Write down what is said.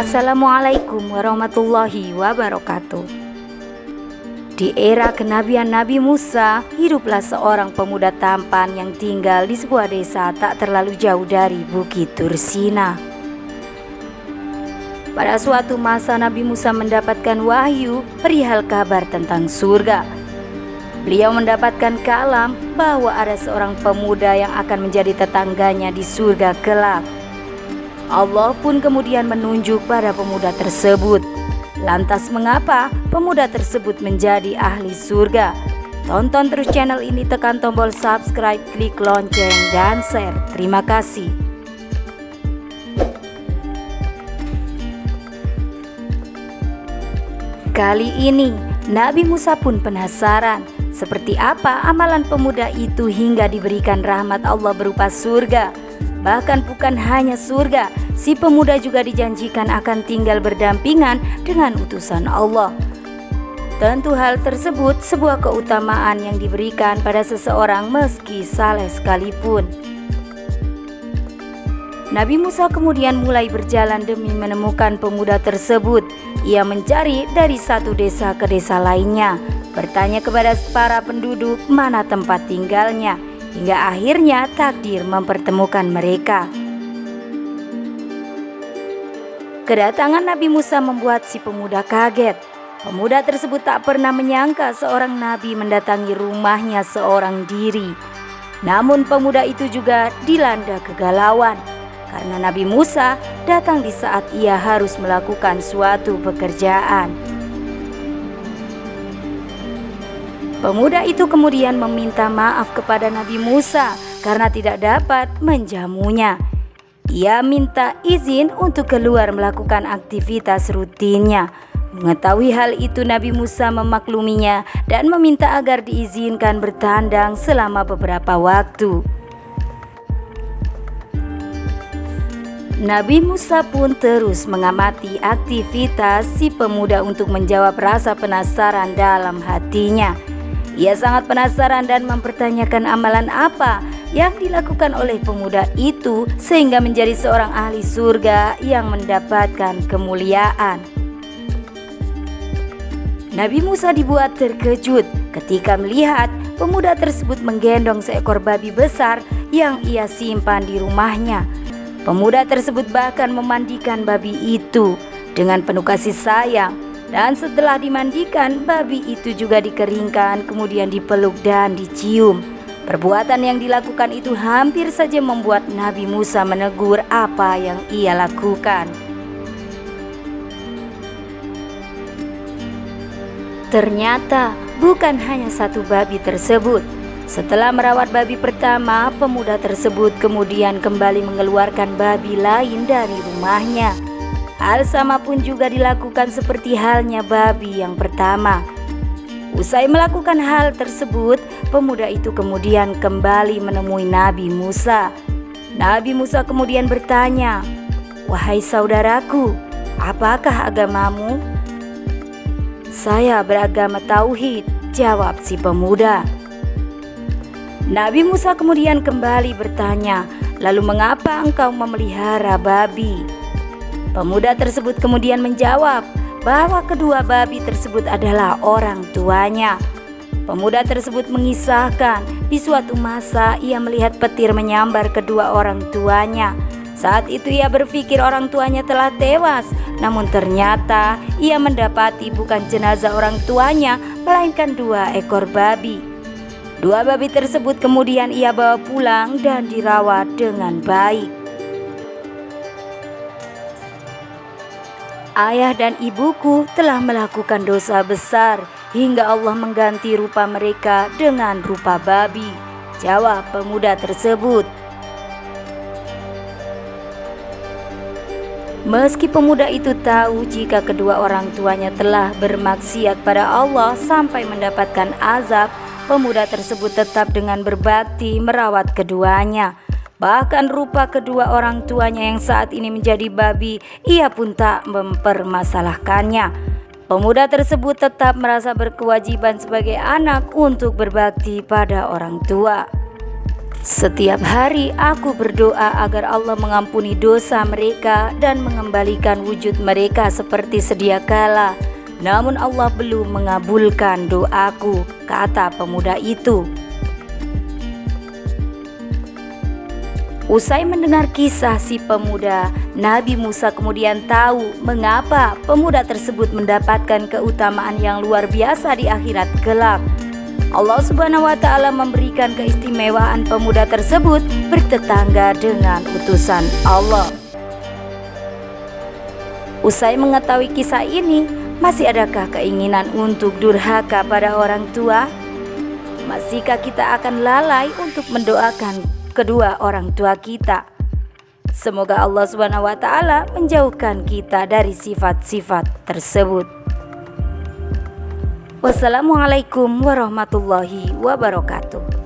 Assalamualaikum warahmatullahi wabarakatuh. Di era kenabian Nabi Musa, hiduplah seorang pemuda tampan yang tinggal di sebuah desa tak terlalu jauh dari Bukit Tursina. Pada suatu masa Nabi Musa mendapatkan wahyu perihal kabar tentang surga. Beliau mendapatkan kalam bahwa ada seorang pemuda yang akan menjadi tetangganya di surga kelak. Allah pun kemudian menunjuk pada pemuda tersebut. Lantas mengapa pemuda tersebut menjadi ahli surga? Tonton terus channel ini, tekan tombol subscribe, klik lonceng, dan share. Terima kasih. Kali ini Nabi Musa pun penasaran seperti apa amalan pemuda itu hingga diberikan rahmat Allah berupa surga. Bahkan bukan hanya surga, si pemuda juga dijanjikan akan tinggal berdampingan dengan utusan Allah. Tentu hal tersebut sebuah keutamaan yang diberikan pada seseorang meski saleh sekalipun. Nabi Musa kemudian mulai berjalan demi menemukan pemuda tersebut. Ia mencari dari satu desa ke desa lainnya, bertanya kepada para penduduk mana tempat tinggalnya, hingga akhirnya takdir mempertemukan mereka. Kedatangan Nabi Musa membuat si pemuda kaget. Pemuda tersebut tak pernah menyangka seorang nabi mendatangi rumahnya seorang diri. Namun pemuda itu juga dilanda kegalauan karena Nabi Musa datang di saat ia harus melakukan suatu pekerjaan. Pemuda itu kemudian meminta maaf kepada Nabi Musa karena tidak dapat menjamunya. Ia minta izin untuk keluar melakukan aktivitas rutinnya. Mengetahui hal itu, Nabi Musa memakluminya dan meminta agar diizinkan bertandang selama beberapa waktu. Nabi Musa pun terus mengamati aktivitas si pemuda untuk menjawab rasa penasaran dalam hatinya. Ia sangat penasaran dan mempertanyakan amalan apa yang dilakukan oleh pemuda itu sehingga menjadi seorang ahli surga yang mendapatkan kemuliaan. Nabi Musa dibuat terkejut ketika melihat pemuda tersebut menggendong seekor babi besar yang ia simpan di rumahnya. Pemuda tersebut bahkan memandikan babi itu dengan penuh kasih sayang. Dan setelah dimandikan, babi itu juga dikeringkan, kemudian dipeluk dan dicium. Perbuatan yang dilakukan itu hampir saja membuat Nabi Musa menegur apa yang ia lakukan. Ternyata bukan hanya satu babi tersebut. Setelah merawat babi pertama, pemuda tersebut kemudian kembali mengeluarkan babi lain dari rumahnya. Hal sama pun juga dilakukan seperti halnya babi yang pertama. Usai melakukan hal tersebut, pemuda itu kemudian kembali menemui Nabi Musa. Nabi Musa kemudian bertanya, "Wahai saudaraku, apakah agamamu?" "Saya beragama tauhid," jawab si pemuda. Nabi Musa kemudian kembali bertanya, "Lalu mengapa engkau memelihara babi?" Pemuda tersebut kemudian menjawab bahwa kedua babi tersebut adalah orang tuanya. Pemuda tersebut mengisahkan di suatu masa ia melihat petir menyambar kedua orang tuanya. Saat itu ia berpikir orang tuanya telah tewas, namun ternyata ia mendapati bukan jenazah orang tuanya, melainkan dua ekor babi. Dua babi tersebut kemudian ia bawa pulang dan dirawat dengan baik. "Ayah dan ibuku telah melakukan dosa besar hingga Allah mengganti rupa mereka dengan rupa babi," jawab pemuda tersebut. Meski pemuda itu tahu jika kedua orang tuanya telah bermaksiat pada Allah sampai mendapatkan azab, pemuda tersebut tetap dengan berbakti merawat keduanya. Bahkan rupa kedua orang tuanya yang saat ini menjadi babi, ia pun tak mempermasalahkannya. Pemuda tersebut tetap merasa berkewajiban sebagai anak untuk berbakti pada orang tua. Setiap hari aku berdoa agar Allah mengampuni dosa mereka dan mengembalikan wujud mereka seperti sedia kala. Namun Allah belum mengabulkan doaku, kata pemuda itu. Usai mendengar kisah si pemuda, Nabi Musa kemudian tahu mengapa pemuda tersebut mendapatkan keutamaan yang luar biasa di akhirat kelak. Allah Subhanahu wa Ta'ala memberikan keistimewaan pemuda tersebut bertetangga dengan utusan Allah. Usai mengetahui kisah ini, masih adakah keinginan untuk durhaka pada orang tua? Masihkah kita akan lalai untuk mendoakan kedua orang tua kita? Semoga Allah Subhanahu wa Ta'ala menjauhkan kita dari sifat-sifat tersebut. Wassalamualaikum warahmatullahi wabarakatuh.